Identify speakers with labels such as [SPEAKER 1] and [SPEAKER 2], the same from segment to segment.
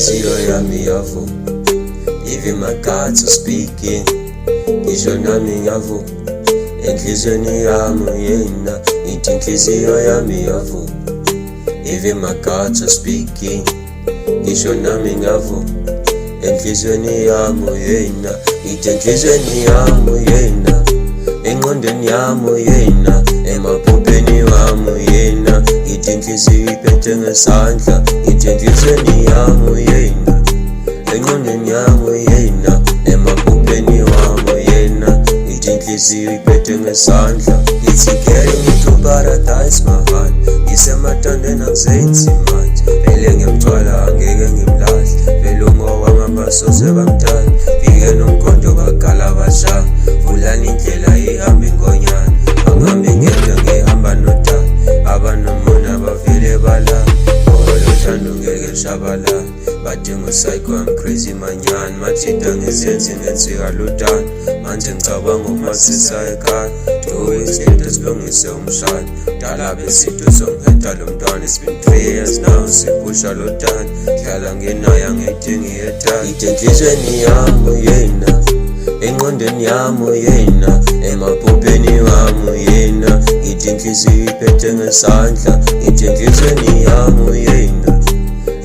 [SPEAKER 1] inhliziyo yami yavu, even my guts are speaking. Ngisho nami ngiyavu, enhlizweni yami yena. Ngithi inhliziyo yami yavu, even my guts are speaking. Ngisho nami ngiyavu, enhlizweni yami yena. Ngithi enhlizweni yami yena, engqondweni yami yena, emaphupheni wami yena. Ngithi inhliziyo iphethe ngesandla. Ngithi enhlizweni yami yena, engqondweni yami yena, emaphupheni wami yena. Ngithi inhliziyo iphethe ngesandla. Ngithi carrying me to paradise my heart. Ngisemathandweni angizenzi manje, vele ngiyamthwala angeke ngimlahle. Vele ungowami abasoze bamthanda, fike nomkhonto bagala abashaya. Vulani indlela ihambe ingonyane, angihambi ngedwa ngihamba nodala. Abanomona bavele balala, lothando ngeke lushabalala. Badinga psycho, I'm crazy manyana. Mathida ngizenzi ngensika lutana, manje ngicabanga umasisa ekhaya. 2 weeks later silungise umshado, dala besithu songiphetha lo mntwana. It's been 3 years now siphusha lotana, hlala ngenayo angithi ngiyethanda. Ngithi enhlizweni yami yena, engqondweni yami yena, emaphupheni wami yena. Ngithi inhliziyo iphethe ngesandla. Ngithi enhlizweni yami yena,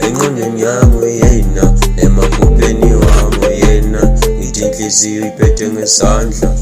[SPEAKER 1] engqondweni yami yena, emaphupheni wami yena. Ngithi inhliziyo iphethe ngesandla.